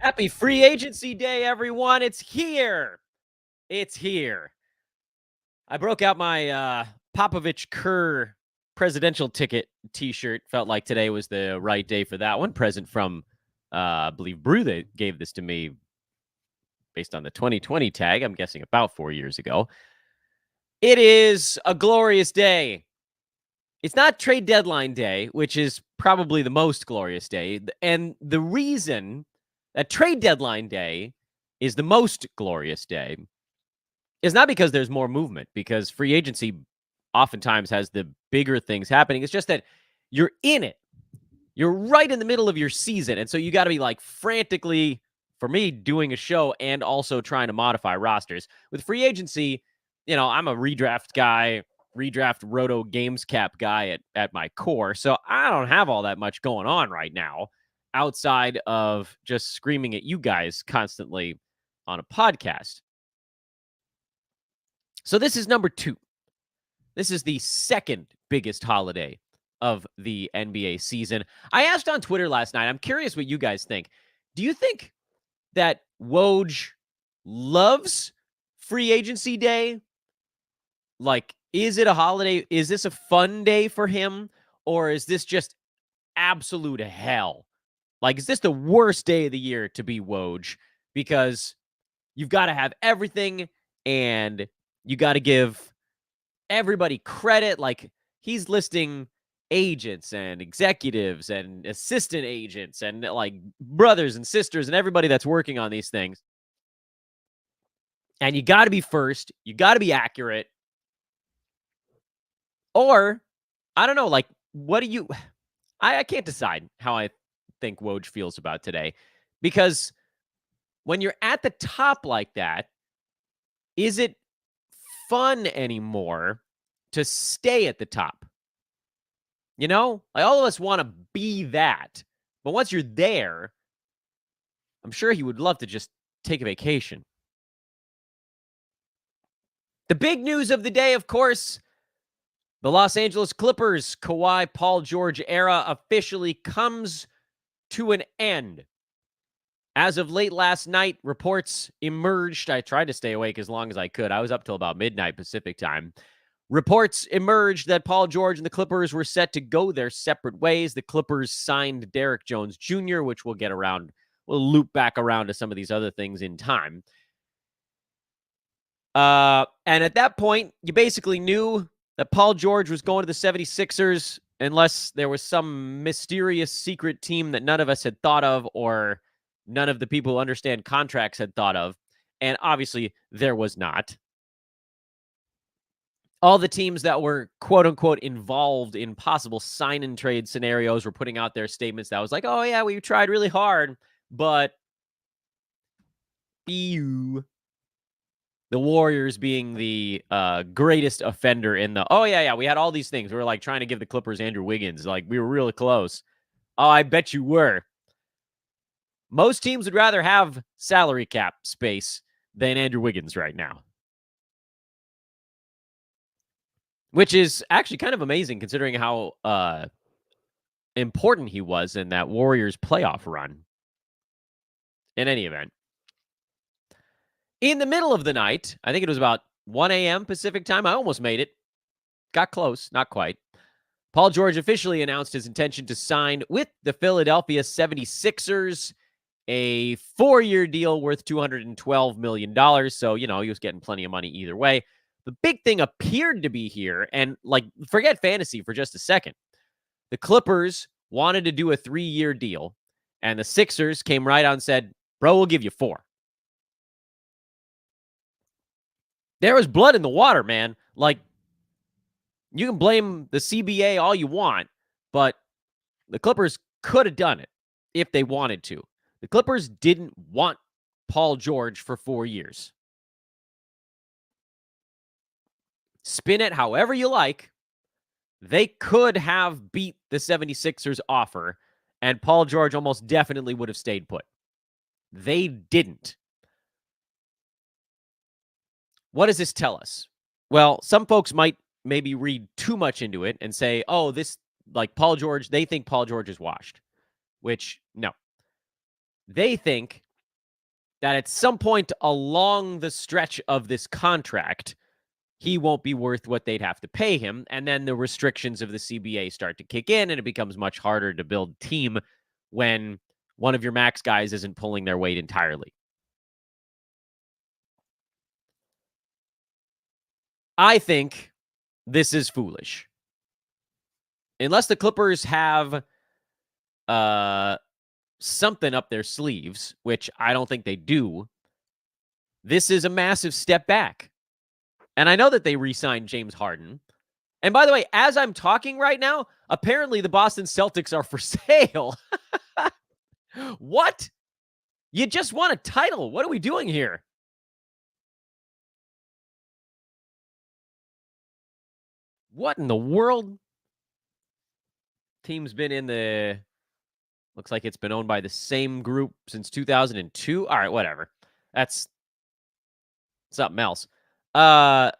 Happy free agency day, everyone. It's here. It's here. I broke out my Popovich Kerr presidential ticket t-shirt. Felt like today was the right day for that one. Present from, I believe, Brew. They gave this to me based on the 2020 tag. I'm guessing about 4 years ago. It is a glorious day. It's not trade deadline day, which is probably the most glorious day. And the reason that trade deadline day is the most glorious day is not because there's more movement, because free agency oftentimes has the bigger things happening. It's just that you're in it. You're right in the middle of your season. And so you got to be like frantically, for me, doing a show and also trying to modify rosters. With free agency, I'm a redraft guy, redraft roto games cap guy at my core. So I don't have all that much going on right now outside of just screaming at you guys constantly on a podcast. So this is number 2. This is the second biggest holiday of the NBA season. I asked on Twitter last night, I'm curious what you guys think. Do you think that Woj loves free agency day? Like, is it a holiday? Is this a fun day for him? Or is this just absolute hell? Like, is this the worst day of the year to be Woj? Because you've got to have everything and you got to give everybody credit. Like, he's listing agents and executives and assistant agents and like brothers and sisters and everybody that's working on these things. And you got to be first. You got to be accurate. Or, I don't know, like, what do you... I can't decide how I think Woj feels about today. Because when you're at the top like that, is it fun anymore to stay at the top? Like, all of us want to be that. But once you're there, I'm sure he would love to just take a vacation. The big news of the day, of course, the Los Angeles Clippers Kawhi Paul George era officially comes to an end. As of late last night, reports emerged. I tried to stay awake as long as I could. I was up till about midnight Pacific time. Reports emerged that Paul George and the Clippers were set to go their separate ways. The Clippers signed Derrick Jones Jr., which we'll loop back around to some of these other things in time. And at that point, you basically knew that Paul George was going to the 76ers unless there was some mysterious secret team that none of us had thought of or none of the people who understand contracts had thought of. And obviously, there was not. All the teams that were, quote-unquote, involved in possible sign-and-trade scenarios were putting out their statements that was like, oh, yeah, we tried really hard, but... Ew. The Warriors being the greatest offender in the, oh, yeah, we had all these things. We were like trying to give the Clippers Andrew Wiggins. Like, we were really close. Oh, I bet you were. Most teams would rather have salary cap space than Andrew Wiggins right now. Which is actually kind of amazing considering how important he was in that Warriors playoff run. In any event. In the middle of the night, I think it was about 1 a.m. Pacific time. I almost made it. Got close, not quite. Paul George officially announced his intention to sign with the Philadelphia 76ers, a 4-year deal worth $212 million. So, he was getting plenty of money either way. The big thing appeared to be here, and forget fantasy for just a second. The Clippers wanted to do a 3-year deal, and the Sixers came right out and said, bro, we'll give you 4. There was blood in the water, man. Like, you can blame the CBA all you want, but the Clippers could have done it if they wanted to. The Clippers didn't want Paul George for 4 years. Spin it however you like. They could have beat the 76ers offer, and Paul George almost definitely would have stayed put. They didn't. What does this tell us? Well, some folks might maybe read too much into it and say, oh, this, Paul George, they think Paul George is washed. Which, no. They think that at some point along the stretch of this contract, he won't be worth what they'd have to pay him. And then the restrictions of the CBA start to kick in, and it becomes much harder to build team when one of your max guys isn't pulling their weight entirely. I think this is foolish. Unless the Clippers have something up their sleeves, which I don't think they do, this is a massive step back. And I know that they re-signed James Harden. And by the way, as I'm talking right now, apparently the Boston Celtics are for sale. What? You just won a title. What are we doing here? What in the world? Team's been in the... Looks like it's been owned by the same group since 2002. All right, whatever. That's something else. I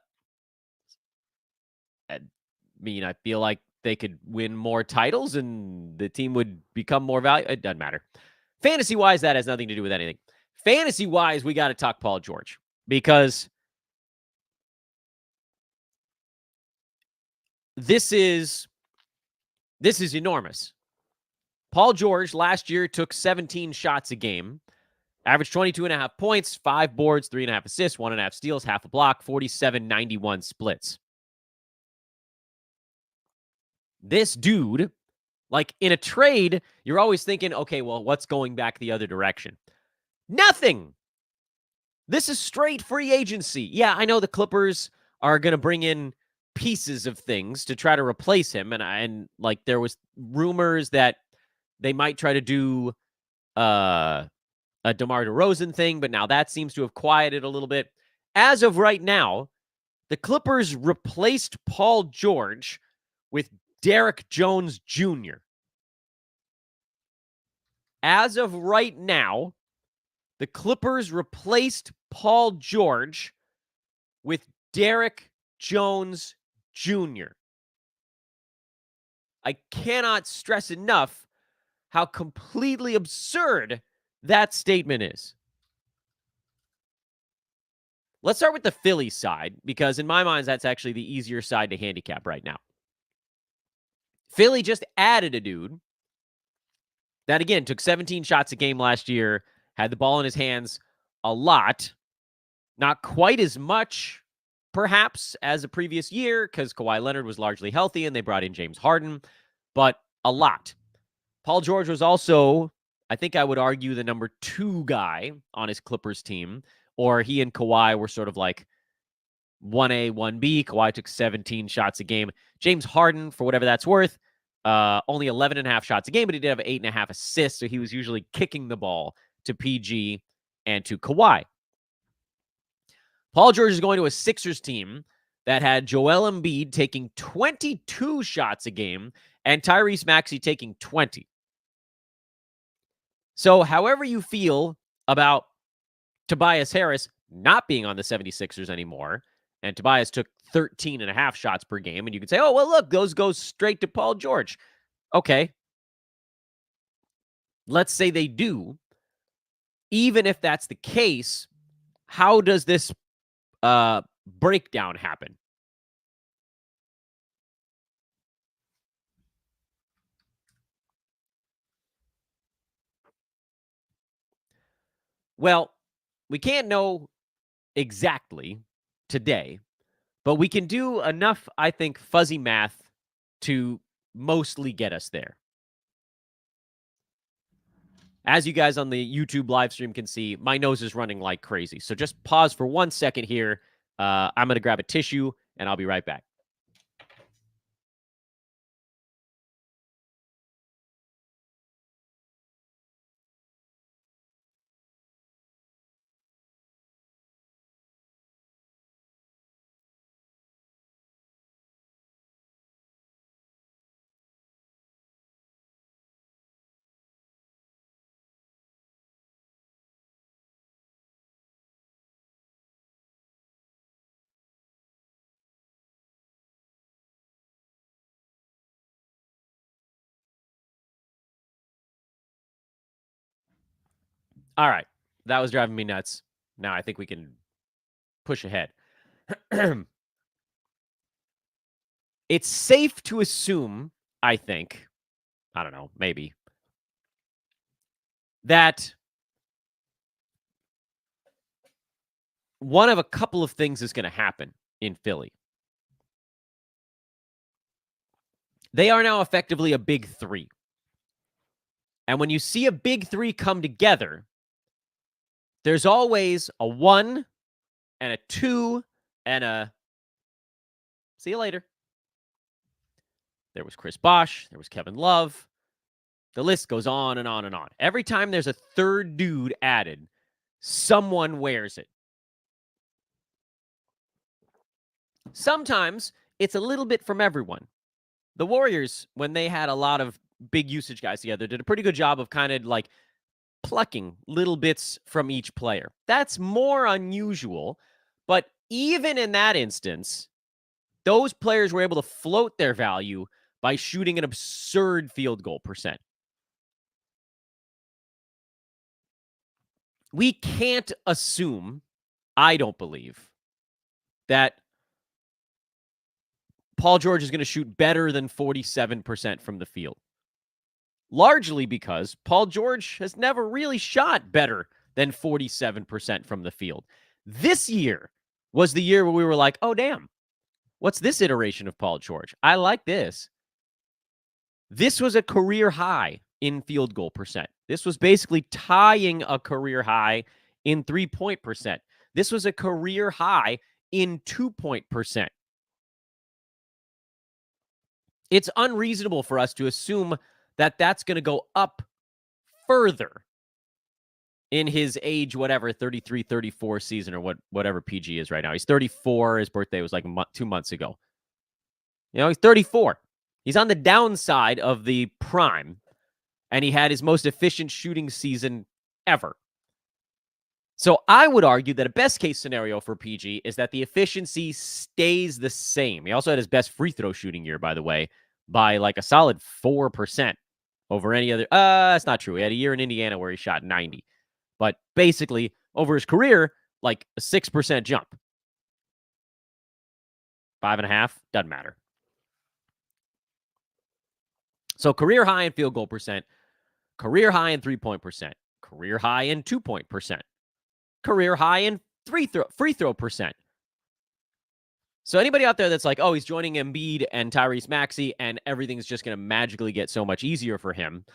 mean, I feel like they could win more titles and the team would become more valuable. It doesn't matter. Fantasy-wise, that has nothing to do with anything. Fantasy-wise, we got to talk Paul George because this is enormous. Paul George last year took 17 shots a game, averaged 22.5 points, 5 boards, 3.5 assists, 1.5 steals, half a block, 47-91 splits. This dude, like in a trade, you're always thinking, okay, well, what's going back the other direction? Nothing. This is straight free agency. Yeah, I know the Clippers are going to bring in pieces of things to try to replace him. And like there was rumors that they might try to do a DeMar DeRozan thing, but now that seems to have quieted a little bit. As of right now, the Clippers replaced Paul George with Derek Jones Jr. As of right now, the Clippers replaced Paul George with Derek Jones Jr. I cannot stress enough how completely absurd that statement is. Let's start with the Philly side, because in my mind, that's actually the easier side to handicap right now. Philly just added a dude that, again, took 17 shots a game last year, had the ball in his hands a lot. Not quite as much, perhaps, as the previous year, because Kawhi Leonard was largely healthy and they brought in James Harden, but a lot. Paul George was also, I think I would argue, the number 2 guy on his Clippers team, or he and Kawhi were sort of like 1A, 1B. Kawhi took 17 shots a game. James Harden, for whatever that's worth, only 11.5 shots a game, but he did have 8.5 assists, so he was usually kicking the ball to PG and to Kawhi. Paul George is going to a Sixers team that had Joel Embiid taking 22 shots a game and Tyrese Maxey taking 20. So however you feel about Tobias Harris not being on the 76ers anymore, and Tobias took 13.5 shots per game, and you could say, oh, well, look, those go straight to Paul George. Okay. Let's say they do. Even if that's the case, how does this breakdown happen? Well, we can't know exactly today, but we can do enough, I think, fuzzy math to mostly get us there. As you guys on the YouTube live stream can see, my nose is running like crazy. So just pause for 1 second here. I'm going to grab a tissue, and I'll be right back. All right. That was driving me nuts. Now I think we can push ahead. It's safe to assume, I think, I don't know, maybe, that one of a couple of things is going to happen in Philly. They are now effectively a big three. And when you see a big three come together, there's always a 1 and a 2 and a see you later. There was Chris Bosh. There was Kevin Love. The list goes on and on and on. Every time there's a third dude added, someone wears it. Sometimes it's a little bit from everyone. The Warriors, when they had a lot of big usage guys together, did a pretty good job of kind of like plucking little bits from each player. That's more unusual. But even in that instance, those players were able to float their value by shooting an absurd field goal percent. We can't assume, I don't believe, that Paul George is going to shoot better than 47% from the field. Largely because Paul George has never really shot better than 47% from the field. This year was the year where we were like, oh, damn, what's this iteration of Paul George? I like this. This was a career high in field goal percent. This was basically tying a career high in 3-point percent. This was a career high in 2-point percent. It's unreasonable for us to assume that that's going to go up further in his age, whatever, 33, 34 season or whatever PG is right now. He's 34. His birthday was like 2 months ago. You know, he's 34. He's on the downside of the prime, and he had his most efficient shooting season ever. So I would argue that a best case scenario for PG is that the efficiency stays the same. He also had his best free throw shooting year, by the way, by like a solid 4% over any other. That's not true. He had a year in Indiana where he shot 90. But basically, over his career, like a 6% jump. 5.5, doesn't matter. So career high in field goal percent, career high in 3-point percent, career high in 2-point percent, career high in free throw percent. So anybody out there that's like, oh, he's joining Embiid and Tyrese Maxey and everything's just going to magically get so much easier for him.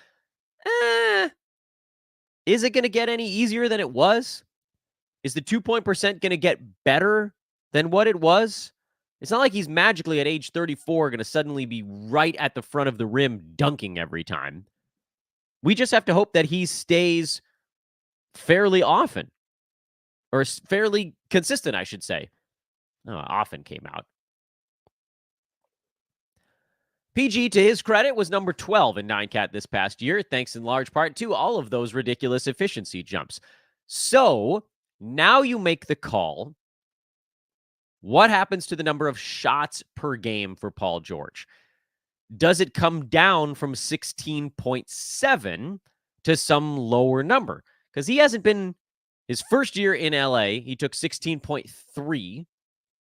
Is it going to get any easier than it was? Is the 2-point percent going to get better than what it was? It's not like he's magically at age 34 going to suddenly be right at the front of the rim dunking every time. We just have to hope that he stays fairly often or fairly consistent, I should say. Often came out. PG, to his credit, was number 12 in 9-cat this past year, thanks in large part to all of those ridiculous efficiency jumps. So now you make the call. What happens to the number of shots per game for Paul George? Does it come down from 16.7 to some lower number? Because he hasn't been, his first year in LA, he took 16.3,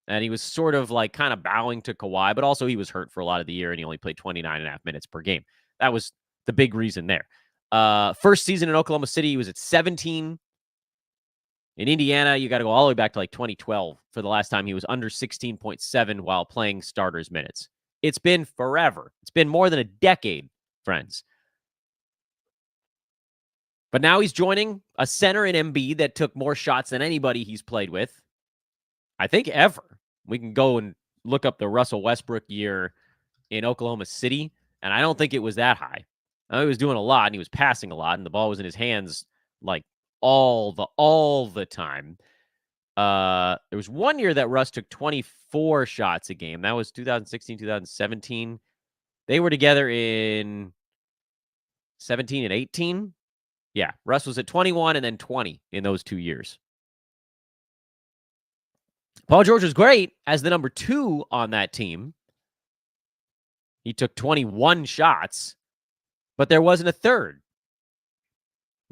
and he was sort of like kind of bowing to Kawhi, but also he was hurt for a lot of the year, and he only played 29.5 minutes per game. That was the big reason there. First season in Oklahoma City, he was at 17. In Indiana, you got to go all the way back to like 2012 for the last time he was under 16.7 while playing starters minutes. It's been forever. It's been more than a decade, friends. But now he's joining a center in Embiid that took more shots than anybody he's played with, I think, ever. We can go and look up the Russell Westbrook year in Oklahoma City, and I don't think it was that high. I know he was doing a lot, and he was passing a lot, and the ball was in his hands like all the time. There was one year that Russ took 24 shots a game. That was 2016, 2017. They were together in 17 and 18. Yeah, Russ was at 21 and then 20 in those 2 years. Paul George was great as the number 2 on that team. He took 21 shots, but there wasn't a third.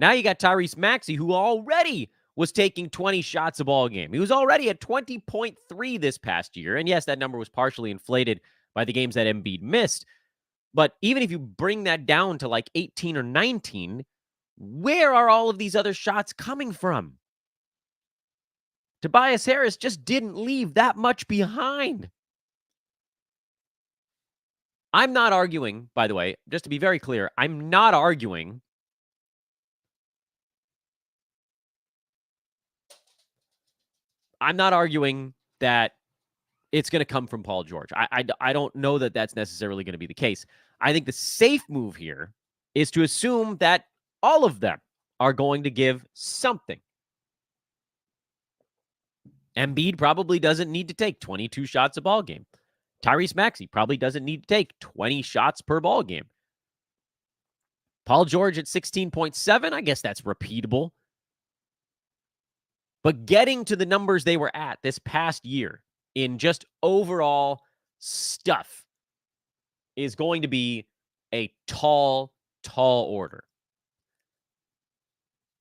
Now you got Tyrese Maxey, who already was taking 20 shots a ball game. He was already at 20.3 this past year. And yes, that number was partially inflated by the games that Embiid missed. But even if you bring that down to like 18 or 19, where are all of these other shots coming from? Tobias Harris just didn't leave that much behind. I'm not arguing, by the way, just to be very clear, I'm not arguing that it's going to come from Paul George. I don't know that that's necessarily going to be the case. I think the safe move here is to assume that all of them are going to give something. Embiid probably doesn't need to take 22 shots a ball game. Tyrese Maxey probably doesn't need to take 20 shots per ball game. Paul George at 16.7, I guess that's repeatable. But getting to the numbers they were at this past year in just overall stuff is going to be a tall order.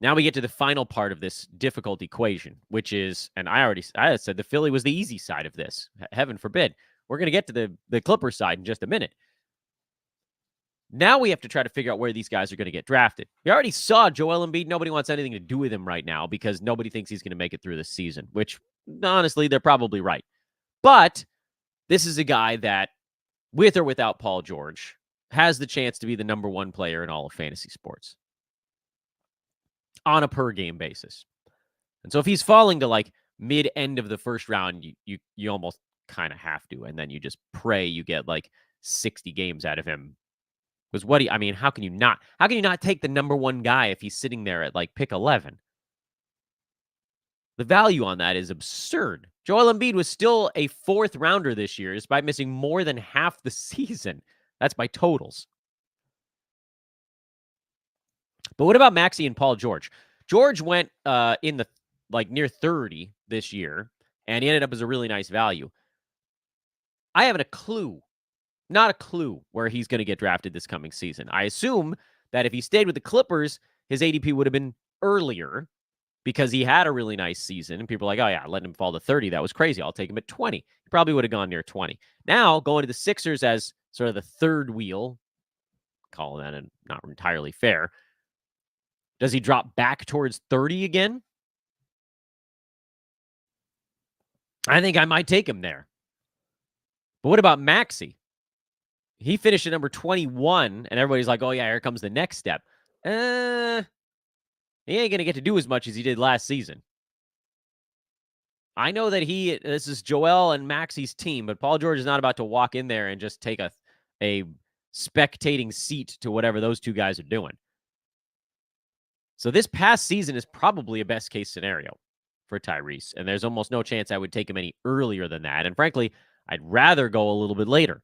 Now we get to the final part of this difficult equation, which is, and I had said the Philly was the easy side of this. Heaven forbid. We're going to get to the Clippers side in just a minute. Now we have to try to figure out where these guys are going to get drafted. We already saw Joel Embiid. Nobody wants anything to do with him right now because nobody thinks he's going to make it through this season, which honestly, they're probably right. But this is a guy that, with or without Paul George, has the chance to be the number one player in all of fantasy sports on a per game basis. And so if he's falling to like mid-end of the first round, you almost kind of have to. And then you just pray you get like 60 games out of him. Because how can you not take the number one guy if he's sitting there at like pick 11? The value on that is absurd. Joel Embiid was still a fourth rounder this year despite missing more than half the season. That's by totals. But what about Maxey and Paul George? George went in the near 30 this year, and he ended up as a really nice value. I haven't not a clue where he's going to get drafted this coming season. I assume that if he stayed with the Clippers, his ADP would have been earlier because he had a really nice season. And people are like, oh, yeah, letting him fall to 30. That was crazy. I'll take him at 20. He probably would have gone near 20. Now, going to the Sixers as sort of the third wheel, calling that not entirely fair. Does he drop back towards 30 again? I think I might take him there. But what about Maxey? He finished at number 21, and everybody's like, oh, yeah, here comes the next step. He ain't going to get to do as much as he did last season. I know that this is Joel and Maxey's team, but Paul George is not about to walk in there and just take a spectating seat to whatever those two guys are doing. So this past season is probably a best-case scenario for Tyrese, and there's almost no chance I would take him any earlier than that. And frankly, I'd rather go a little bit later.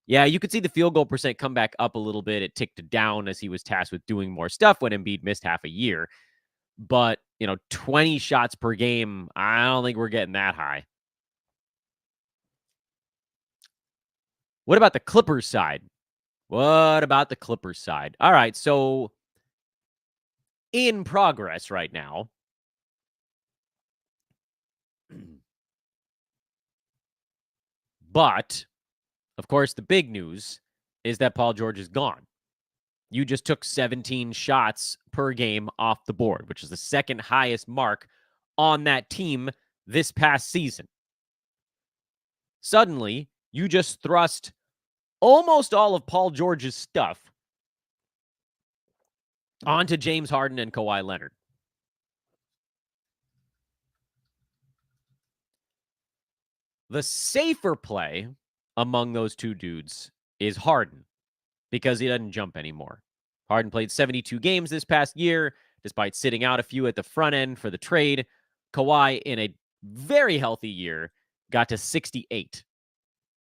Yeah, you could see the field goal percent come back up a little bit. It ticked down as he was tasked with doing more stuff when Embiid missed half a year. But, 20 shots per game, I don't think we're getting that high. What about the Clippers side? All right, so in progress right now. But, of course, the big news is that Paul George is gone. You just took 17 shots per game off the board, which is the second highest mark on that team this past season. Suddenly, you just thrust almost all of Paul George's stuff onto James Harden and Kawhi Leonard. The safer play among those two dudes is Harden because he doesn't jump anymore. Harden played 72 games this past year, despite sitting out a few at the front end for the trade. Kawhi, in a very healthy year, got to 68.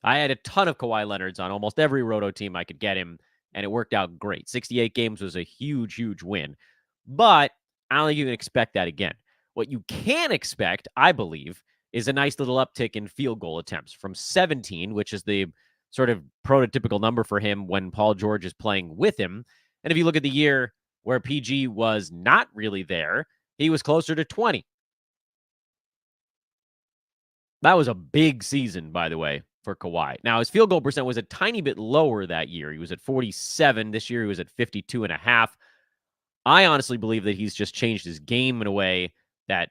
I had a ton of Kawhi Leonards on almost every roto team I could get him, and it worked out great. 68 games was a huge, huge win. But I don't think you can expect that again. What you can expect, I believe, is a nice little uptick in field goal attempts from 17, which is the sort of prototypical number for him when Paul George is playing with him. And if you look at the year where PG was not really there, he was closer to 20. That was a big season, by the way, for Kawhi. Now, his field goal percent was a tiny bit lower that year. He was at 47. This year, he was at 52.5. I honestly believe that he's just changed his game in a way that,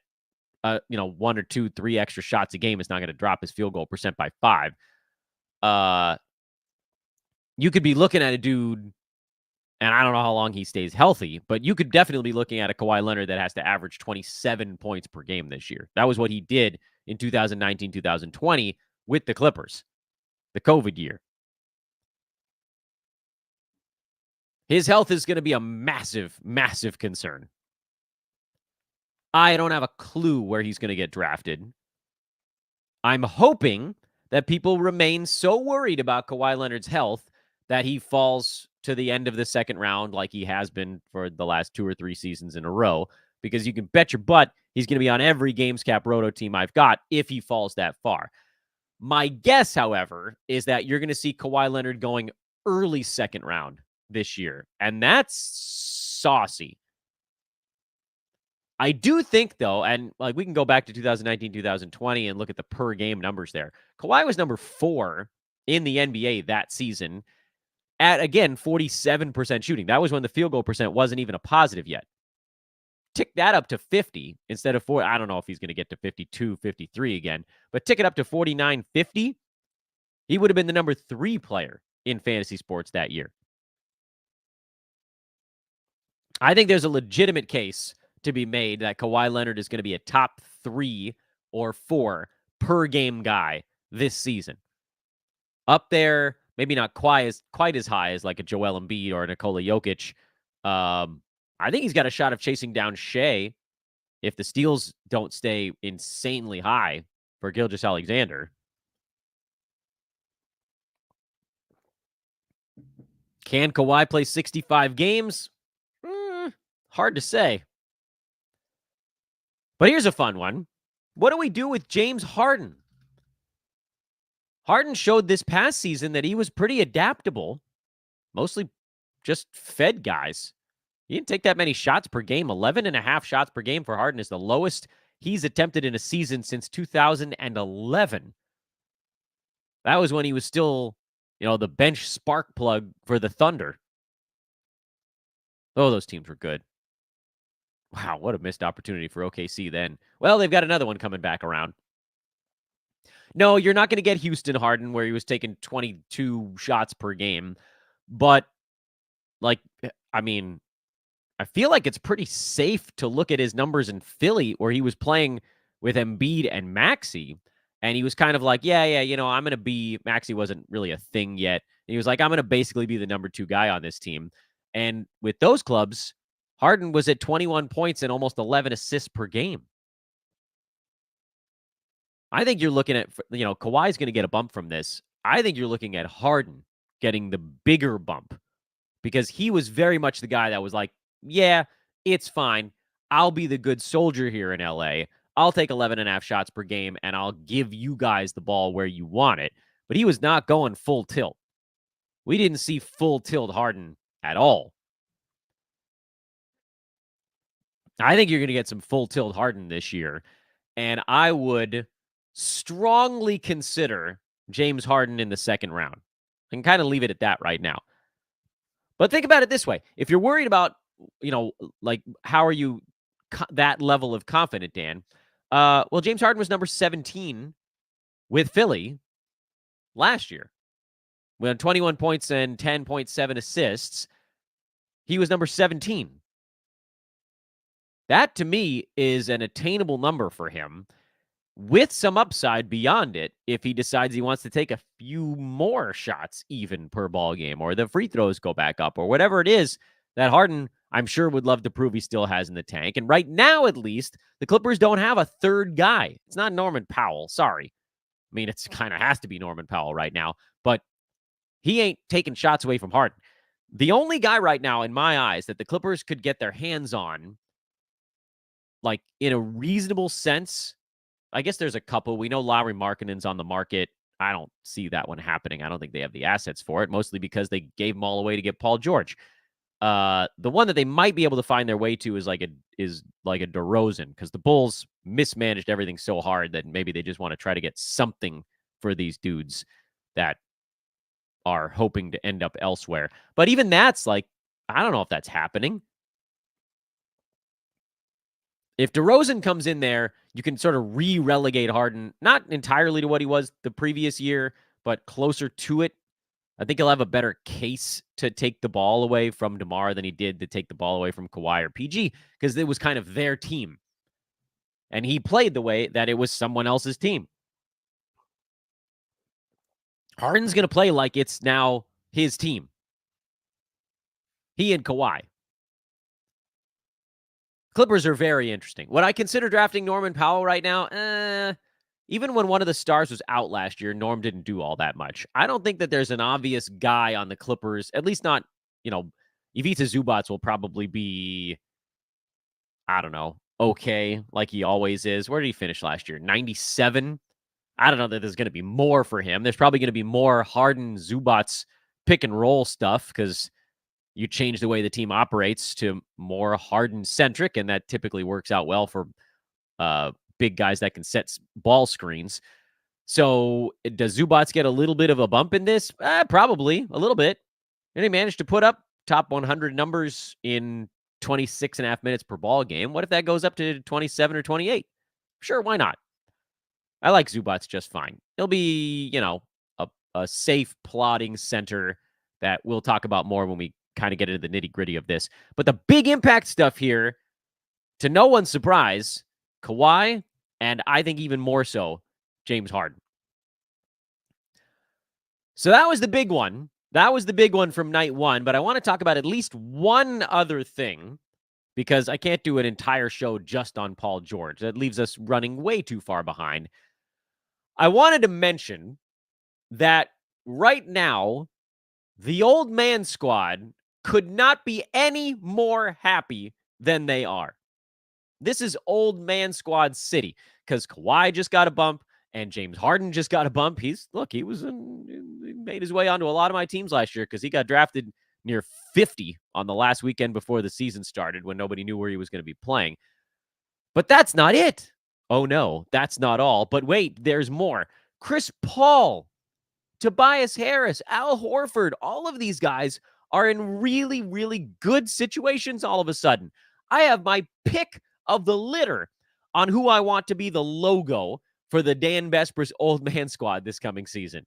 1 or 2, 3 extra shots a game is not going to drop his field goal percent by 5. You could be looking at a dude, and I don't know how long he stays healthy, but you could definitely be looking at a Kawhi Leonard that has to average 27 points per game this year. That was what he did in 2019, 2020 with the Clippers, the COVID year. His health is going to be a massive, massive concern. I don't have a clue where he's going to get drafted. I'm hoping that people remain so worried about Kawhi Leonard's health that he falls to the end of the second round like he has been for the last 2 or 3 seasons in a row, because you can bet your butt he's going to be on every GamesCap Roto team I've got if he falls that far. My guess, however, is that you're going to see Kawhi Leonard going early second round this year, and that's saucy. I do think, though, and we can go back to 2019, 2020 and look at the per game numbers there. Kawhi was number 4 in the NBA that season at, again, 47% shooting. That was when the field goal percent wasn't even a positive yet. Tick that up to 50 instead of 4. I don't know if he's going to get to 52, 53 again, but tick it up to 49, 50. He would have been the number 3 player in fantasy sports that year. I think there's a legitimate case to be made that Kawhi Leonard is going to be a top 3 or 4 per game guy this season. Up there, maybe not quite as high as like a Joel Embiid or a Nikola Jokic. I think he's got a shot of chasing down Shea if the steals don't stay insanely high for Gilgeous-Alexander. Can Kawhi play 65 games? Hard to say. But here's a fun one. What do we do with James Harden? Harden showed this past season that he was pretty adaptable, mostly just fed guys. He didn't take that many shots per game. 11.5 shots per game for Harden is the lowest he's attempted in a season since 2011. That was when he was still, the bench spark plug for the Thunder. Oh, those teams were good. Wow, what a missed opportunity for OKC then. Well, they've got another one coming back around. No, you're not going to get Houston Harden where he was taking 22 shots per game. But, I feel like it's pretty safe to look at his numbers in Philly where he was playing with Embiid and Maxey. And he was kind of like, I'm going to be, Maxey wasn't really a thing yet. And he was like, I'm going to basically be the number 2 guy on this team. And with those clubs, Harden was at 21 points and almost 11 assists per game. I think you're looking at, Kawhi's going to get a bump from this. I think you're looking at Harden getting the bigger bump because he was very much the guy that was like, yeah, it's fine. I'll be the good soldier here in LA. I'll take 11.5 shots per game and I'll give you guys the ball where you want it. But he was not going full tilt. We didn't see full tilt Harden at all. I think you're going to get some full tilt Harden this year. And I would strongly consider James Harden in the second round. I can kind of leave it at that right now. But think about it this way. If you're worried about, how are you that level of confident, Dan? Well, James Harden was number 17 with Philly last year. We had 21 points and 10.7 assists. He was number 17. That, to me, is an attainable number for him with some upside beyond it if he decides he wants to take a few more shots even per ball game, or the free throws go back up, or whatever it is that Harden, I'm sure, would love to prove he still has in the tank. And right now, at least, the Clippers don't have a third guy. It's not Norman Powell. Sorry. I mean, it's kind of has to be Norman Powell right now, but he ain't taking shots away from Harden. The only guy right now, in my eyes, that the Clippers could get their hands on, in a reasonable sense, I guess there's a couple. We know Lauri Markkanen's on the market. I don't see that one happening. I don't think they have the assets for it, mostly because they gave them all away to get Paul George. The one that they might be able to find their way to is like a DeRozan, because the Bulls mismanaged everything so hard that maybe they just want to try to get something for these dudes that are hoping to end up elsewhere. But even that's like, I don't know if that's happening. If DeRozan comes in there, you can sort of re-relegate Harden, not entirely to what he was the previous year, but closer to it. I think he'll have a better case to take the ball away from DeMar than he did to take the ball away from Kawhi or PG, because it was kind of their team. And he played the way that it was someone else's team. Harden's going to play like it's now his team. He and Kawhi. Clippers are very interesting. Would I consider drafting Norman Powell right now? Even when one of the stars was out last year, Norm didn't do all that much. I don't think that there's an obvious guy on the Clippers, at least not, Ivica Zubac will probably be, I don't know, okay, like he always is. Where did he finish last year? 97? I don't know that there's going to be more for him. There's probably going to be more Harden, Zubac pick and roll stuff because you change the way the team operates to more Harden-centric, and that typically works out well for big guys that can set ball screens. So does Zubac get a little bit of a bump in this? Probably, a little bit. And he managed to put up top 100 numbers in 26 and a half minutes per ball game. What if that goes up to 27 or 28? Sure, why not? I like Zubac just fine. He'll be, a safe, plodding center that we'll talk about more when we kind of get into the nitty-gritty of this. But the big impact stuff here, to no one's surprise, Kawhi, and I think even more so, James Harden. So that was the big one. That was the big one from night one, but I want to talk about at least one other thing, because I can't do an entire show just on Paul George. That leaves us running way too far behind. I wanted to mention that right now, the old man squad could not be any more happy than they are. This is old man squad city, because Kawhi just got a bump and James Harden just got a bump. He made his way onto a lot of my teams last year because he got drafted near 50 on the last weekend before the season started when nobody knew where he was going to be playing. But that's not it. Oh no, that's not all. But wait, there's more. Chris Paul, Tobias Harris, Al Horford, all of these guys are in really, really good situations all of a sudden. I have my pick of the litter on who I want to be the logo for the Dan Besbris old man squad this coming season.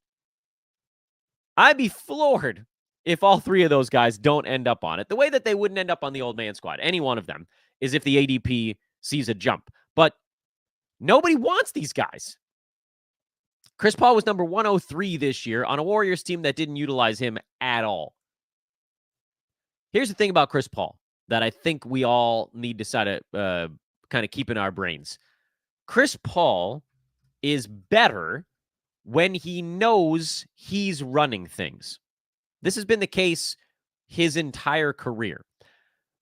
I'd be floored if all three of those guys don't end up on it. The way that they wouldn't end up on the old man squad, any one of them, is if the ADP sees a jump. But nobody wants these guys. Chris Paul was number 103 this year on a Warriors team that didn't utilize him at all. Here's the thing about Chris Paul that I think we all need to kind of keep in our brains. Chris Paul is better when he knows he's running things. This has been the case his entire career.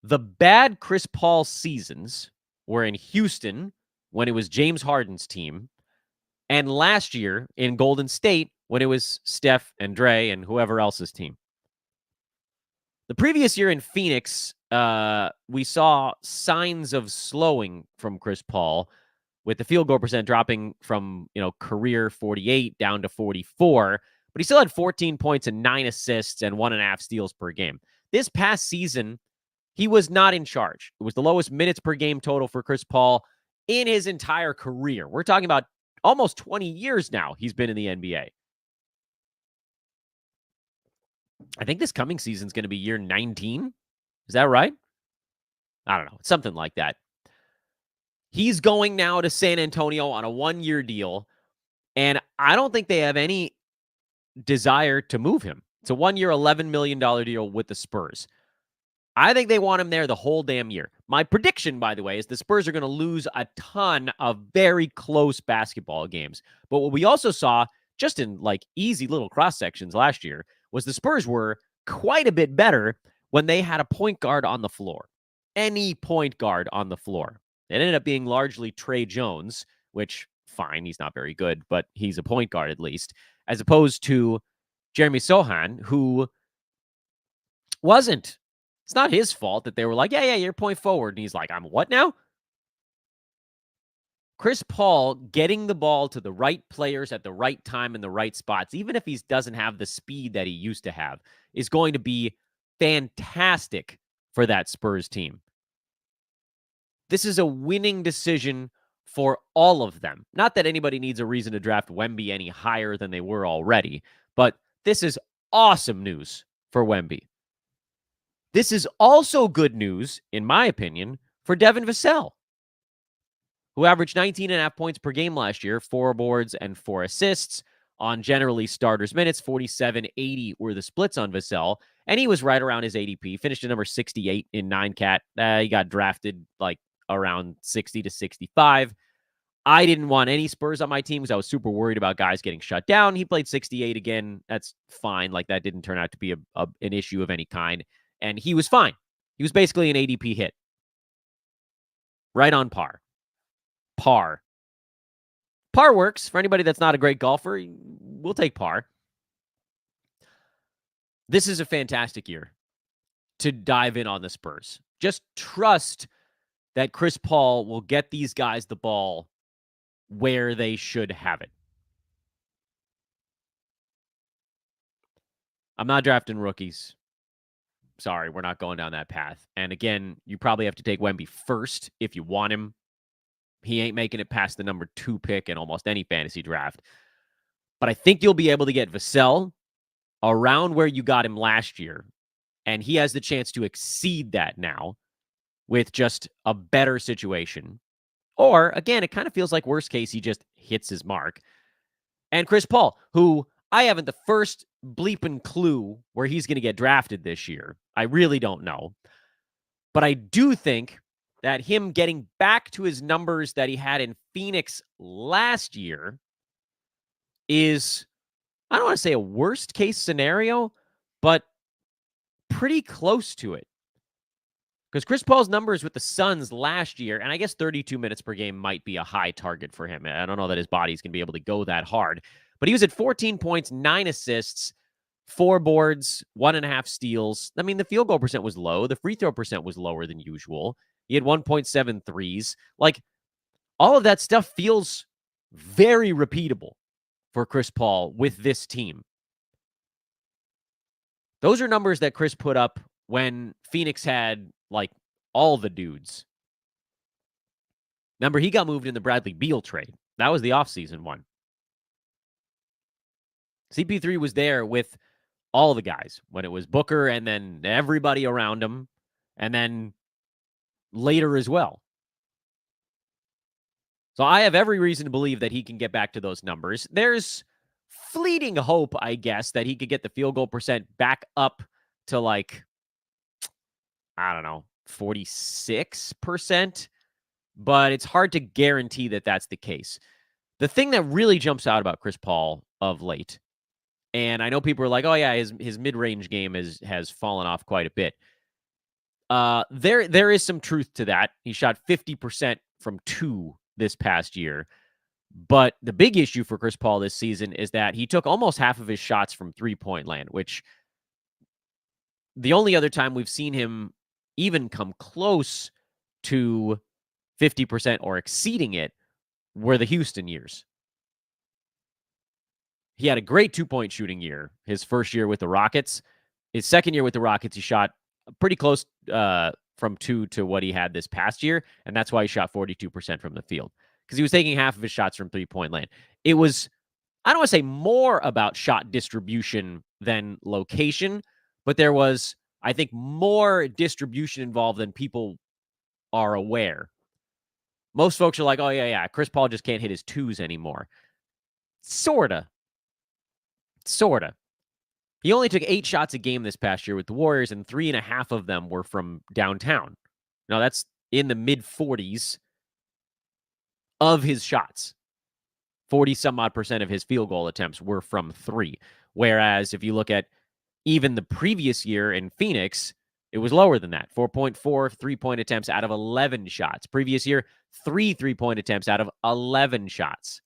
The bad Chris Paul seasons were in Houston when it was James Harden's team, and last year in Golden State when it was Steph and Dre and whoever else's team. The previous year in Phoenix, we saw signs of slowing from Chris Paul, with the field goal percent dropping from, career 48 down to 44, but he still had 14 points and 9 assists and 1.5 steals per game. This past season, he was not in charge. It was the lowest minutes per game total for Chris Paul in his entire career. We're talking about almost 20 years now he's been in the NBA. I think this coming season is going to be year 19. Is that right? I don't know. Something like that. He's going now to San Antonio on a 1-year deal, and I don't think they have any desire to move him. It's a 1-year, $11 million deal with the Spurs. I think they want him there the whole damn year. My prediction, by the way, is the Spurs are going to lose a ton of very close basketball games. But what we also saw, just in easy little cross sections last year, was the Spurs were quite a bit better when they had a point guard on the floor. Any point guard on the floor. It ended up being largely Trey Jones, which, fine, he's not very good, but he's a point guard at least, as opposed to Jeremy Sohan, who wasn't It's not his fault that they were like, yeah, you're point forward. And he's like, I'm what now? Chris Paul getting the ball to the right players at the right time in the right spots, even if he doesn't have the speed that he used to have, is going to be fantastic for that Spurs team. This is a winning decision for all of them. Not that anybody needs a reason to draft Wemby any higher than they were already, but this is awesome news for Wemby. This is also good news, in my opinion, for Devin Vassell, who averaged 19.5 points per game last year, 4 boards and 4 assists on generally starters minutes. 47-80 were the splits on Vassell, and he was right around his ADP. Finished at number 68 in 9-cat. He got drafted like around 60 to 65. I didn't want any Spurs on my team because I was super worried about guys getting shut down. He played 68 again. That's fine. Like, that didn't turn out to be an issue of any kind. And he was fine. He was basically an ADP hit. Right on par. Par works for anybody that's not a great golfer. We'll take par. This is a fantastic year to dive in on the Spurs. Just trust that Chris Paul will get these guys the ball where they should have it. I'm not drafting rookies. Sorry, we're not going down that path. And again, you probably have to take Wemby first if you want him. He ain't making it past the number 2 pick in almost any fantasy draft. But I think you'll be able to get Vassell around where you got him last year. And he has the chance to exceed that now with just a better situation. Or, again, it kind of feels like worst case, he just hits his mark. And Chris Paul, who I haven't the first bleeping clue where he's going to get drafted this year. I really don't know. But I do think that him getting back to his numbers that he had in Phoenix last year is, I don't want to say a worst case scenario, but pretty close to it. Because Chris Paul's numbers with the Suns last year, and I guess 32 minutes per game might be a high target for him. I don't know that his body's going to be able to go that hard. But he was at 14 points, 9 assists, 4 boards, 1.5 steals. I mean, the field goal percent was low. The free throw percent was lower than usual. He had 1.7 threes. Like, all of that stuff feels very repeatable for Chris Paul with this team. Those are numbers that Chris put up when Phoenix had, like, all the dudes. Remember, he got moved in the Bradley Beal trade. That was the offseason one. CP3 was there with all the guys when it was Booker and then everybody around him, and then later as well. So I have every reason to believe that he can get back to those numbers. There's fleeting hope, I guess, that he could get the field goal percent back up to, like, I don't know, 46%, but it's hard to guarantee that that's the case. The thing that really jumps out about Chris Paul of late, and I know people are like, oh yeah, his mid-range game has fallen off quite a bit. There is some truth to that. He shot 50% from 2 this past year. But the big issue for Chris Paul this season is that he took almost half of his shots from 3-point land, which the only other time we've seen him even come close to 50% or exceeding it were the Houston years. He had a great 2-point shooting year his first year with the Rockets. His second year with the Rockets, he shot pretty close from 2 to what he had this past year, and that's why he shot 42% from the field, because he was taking half of his shots from 3-point land. It was, I don't want to say more about shot distribution than location, but there was, I think, more distribution involved than people are aware. Most folks are like, oh, yeah, Chris Paul just can't hit his 2s anymore. Sorta. He only took 8 shots a game this past year with the Warriors, and 3.5 of them were from downtown. Now, that's in the mid-40s of his shots. 40-some-odd% of his field goal attempts were from 3. Whereas if you look at even the previous year in Phoenix, it was lower than that. 4.4 3-point attempts out of 11 shots. Previous year, 3 3-point attempts out of 11 shots.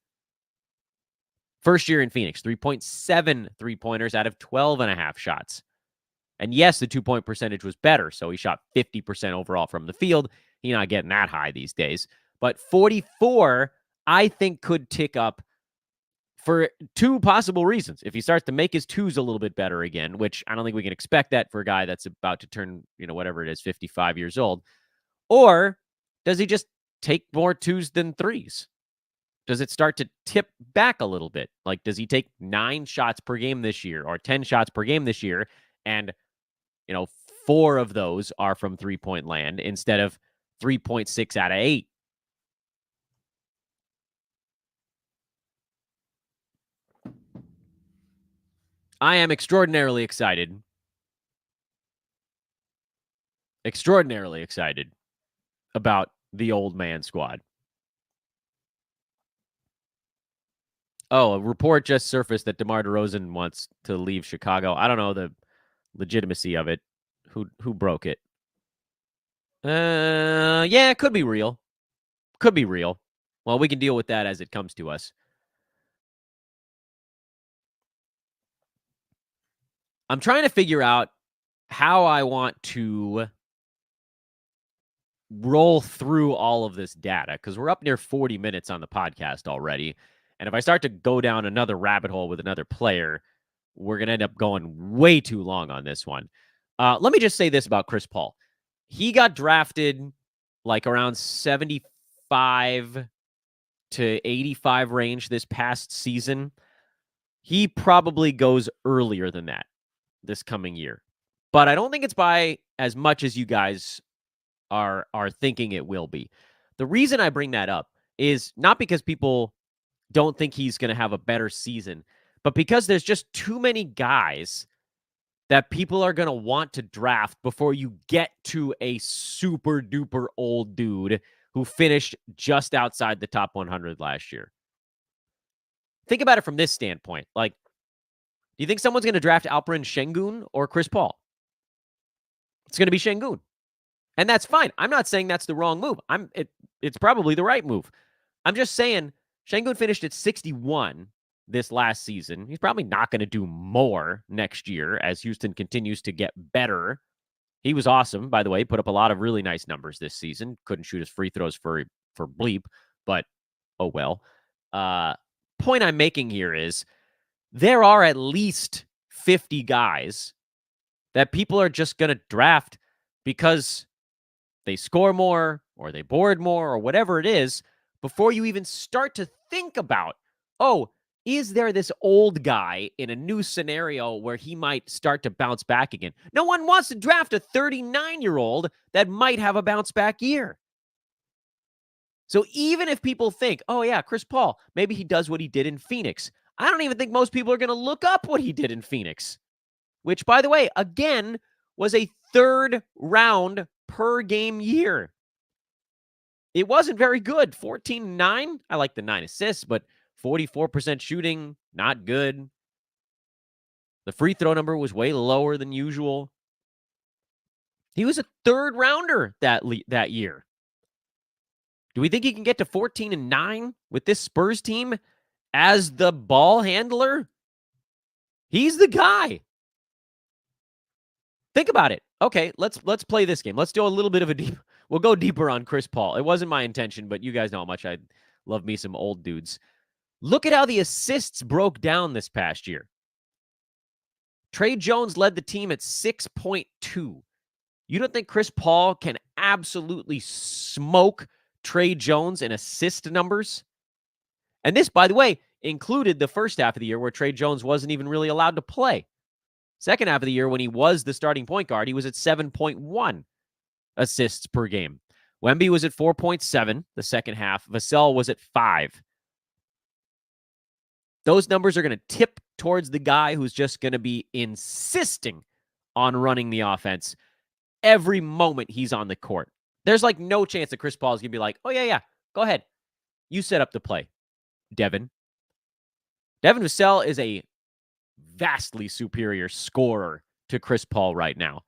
First year in Phoenix, 3.7 3-pointers out of 12.5 shots. And yes, the 2-point percentage was better. So he shot 50% overall from the field. He's not getting that high these days. But 44, I think, could tick up for two possible reasons. If he starts to make his twos a little bit better again, which I don't think we can expect that for a guy that's about to turn, whatever it is, 55 years old. Or does he just take more twos than threes? Does it start to tip back a little bit? Like, does he take 9 shots per game this year or 10 shots per game this year? And, 4 of those are from 3-point land instead of 3.6 out of 8. I am extraordinarily excited. Extraordinarily excited about the old man squad. Oh, a report just surfaced that DeMar DeRozan wants to leave Chicago. I don't know the legitimacy of it. Who broke it? Yeah, it could be real. Could be real. Well, we can deal with that as it comes to us. I'm trying to figure out how I want to roll through all of this data because we're up near 40 minutes on the podcast already. And if I start to go down another rabbit hole with another player, we're going to end up going way too long on this one. Let me just say this about Chris Paul. He got drafted like around 75 to 85 range this past season. He probably goes earlier than that this coming year. But I don't think it's by as much as you guys are thinking it will be. The reason I bring that up is not because people don't think he's going to have a better season, but because there's just too many guys that people are going to want to draft before you get to a super duper old dude who finished just outside the top 100 last year. Think about it from this standpoint. Like, do you think someone's going to draft Alperen Şengün or Chris Paul? It's going to be Şengün. And that's fine. I'm not saying that's the wrong move. It's probably the right move. I'm just saying Şengün finished at 61 this last season. He's probably not going to do more next year as Houston continues to get better. He was awesome, by the way. Put up a lot of really nice numbers this season. Couldn't shoot his free throws for bleep, but oh well. Point I'm making here is there are at least 50 guys that people are just going to draft because they score more or they board more or whatever it is before you even start to think about, oh, is there this old guy in a new scenario where he might start to bounce back again? No one wants to draft a 39-year-old that might have a bounce back year. So even if people think, oh, yeah, Chris Paul, maybe he does what he did in Phoenix. I don't even think most people are going to look up what he did in Phoenix, which, by the way, again, was a 3rd round per game year. It wasn't very good. 14-9. I like the 9 assists, but 44% shooting, not good. The free throw number was way lower than usual. He was a 3rd rounder that year. Do we think he can get to 14-9 with this Spurs team as the ball handler? He's the guy. Think about it. Okay, let's play this game. Let's do a little bit of a deep. We'll go deeper on Chris Paul. It wasn't my intention, but you guys know how much I love me some old dudes. Look at how the assists broke down this past year. Tre Jones led the team at 6.2. You don't think Chris Paul can absolutely smoke Tre Jones in assist numbers? And this, by the way, included the first half of the year where Tre Jones wasn't even really allowed to play. Second half of the year, when he was the starting point guard, he was at 7.1 assists per game. Wemby was at 4.7 the second half. Vassell was at 5. Those numbers are going to tip towards the guy who's just going to be insisting on running the offense every moment he's on the court. There's like no chance that Chris Paul is going to be like, oh, yeah, go ahead. You set up the play, Devin. Devin Vassell is a vastly superior scorer to Chris Paul right now.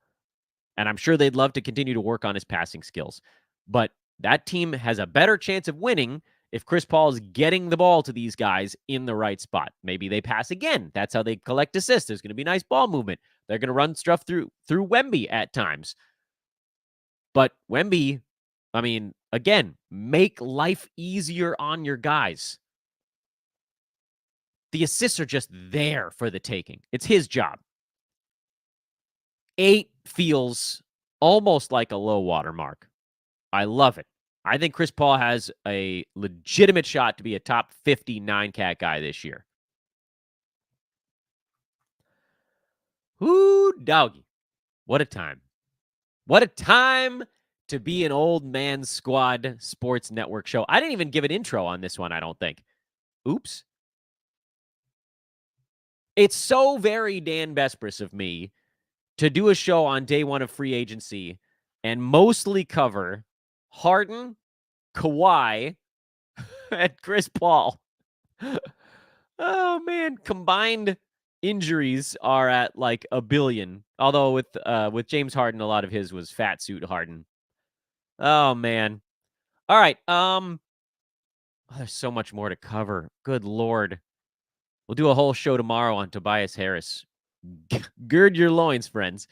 And I'm sure they'd love to continue to work on his passing skills. But that team has a better chance of winning if Chris Paul is getting the ball to these guys in the right spot. Maybe they pass again. That's how they collect assists. There's going to be nice ball movement. They're going to run stuff through Wemby at times. But Wemby, I mean, again, make life easier on your guys. The assists are just there for the taking. It's his job. 8 feels almost like a low water mark. I love it. I think Chris Paul has a legitimate shot to be a top 50 9-cat guy this year. Ooh, doggy. What a time. What a time to be an Old Man Squad Sports Network show. I didn't even give an intro on this one, I don't think. Oops. It's so very Dan Besbris of me to do a show on day one of free agency and mostly cover Harden, Kawhi, and Chris Paul. Oh, man. Combined injuries are at like a billion. Although with James Harden, a lot of his was fat suit Harden. Oh, man. All right. There's so much more to cover. Good Lord. We'll do a whole show tomorrow on Tobias Harris. Gird your loins, friends.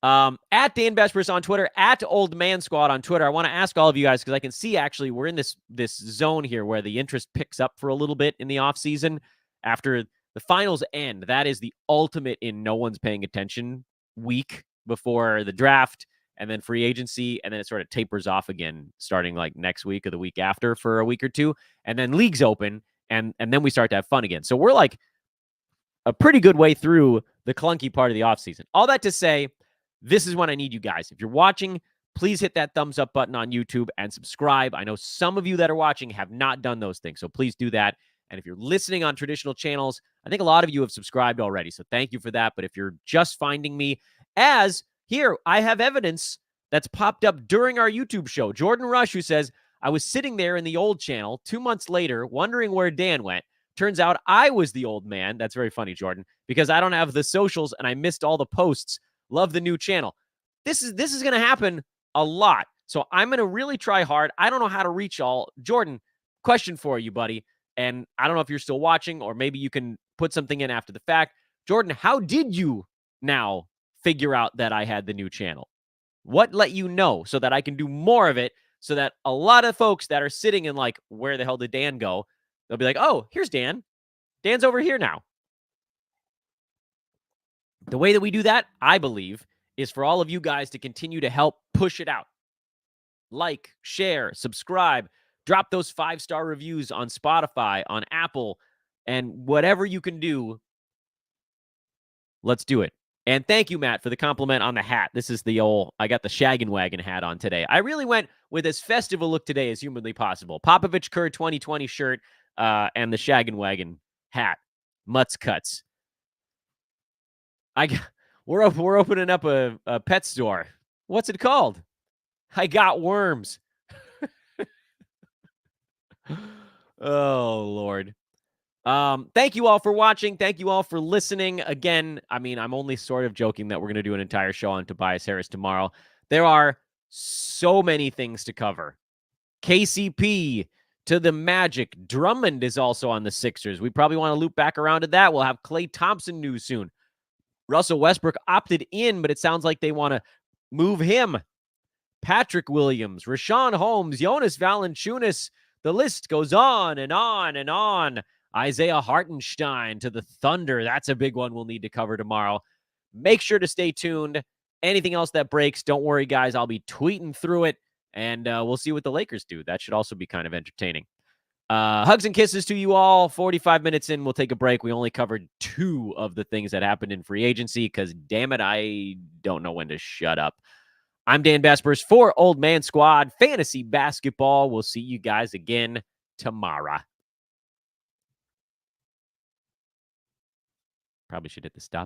At Dan Besbris on Twitter, at Old Man Squad on Twitter. I want to ask all of you guys, because I can see actually we're in this zone here where the interest picks up for a little bit in the offseason after the finals end. That is the ultimate in no one's paying attention week before the draft and then free agency, and then it sort of tapers off again starting like next week or the week after for a week or two, and then leagues open, and then we start to have fun again. So we're like a pretty good way through the clunky part of the offseason. All that to say, this is when I need you guys. If you're watching, please hit that thumbs up button on YouTube and subscribe. I know some of you that are watching have not done those things, so please do that. And if you're listening on traditional channels, I think a lot of you have subscribed already, so thank you for that. But if you're just finding me, as here, I have evidence that's popped up during our YouTube show. Jordan Rush, who says, I was sitting there in the old channel 2 months later, wondering where Dan went. Turns out I was the old man. That's very funny, Jordan, because I don't have the socials and I missed all the posts. Love the new channel. This is going to happen a lot. So I'm going to really try hard. I don't know how to reach all. Jordan, question for you, buddy. And I don't know if you're still watching, or maybe you can put something in after the fact. Jordan, how did you now figure out that I had the new channel? What let you know so that I can do more of it, so that a lot of folks that are sitting in like, where the hell did Dan go? They'll be like, oh, here's Dan. Dan's over here now. The way that we do that, I believe, is for all of you guys to continue to help push it out. Like, share, subscribe, drop those 5-star reviews on Spotify, on Apple, and whatever you can do, let's do it. And thank you, Matt, for the compliment on the hat. This is the I got the Shaggin' Wagon hat on today. I really went with as festive a look today as humanly possible. Popovich Kerr 2020 shirt and the Shaggin' Wagon hat. Mutts cuts. We're opening up a pet store. What's it called? I got worms. Oh, Lord. Thank you all for watching. Thank you all for listening. Again, I mean, I'm only sort of joking that we're going to do an entire show on Tobias Harris tomorrow. There are so many things to cover. KCP to the Magic. Drummond is also on the Sixers. We probably want to loop back around to that. We'll have Klay Thompson news soon. Russell Westbrook opted in, but it sounds like they want to move him. Patrick Williams, Rashawn Holmes, Jonas Valanciunas. The list goes on and on and on. Isaiah Hartenstein to the Thunder. That's a big one we'll need to cover tomorrow. Make sure to stay tuned. Anything else that breaks, don't worry, guys. I'll be tweeting through it, and we'll see what the Lakers do. That should also be kind of entertaining. Hugs and kisses to you all. 45 minutes in, we'll take a break. We only covered 2 of the things that happened in free agency because, damn it, I don't know when to shut up. I'm Dan Besbris for Old Man Squad Fantasy Basketball. We'll see you guys again tomorrow. Probably should hit the stop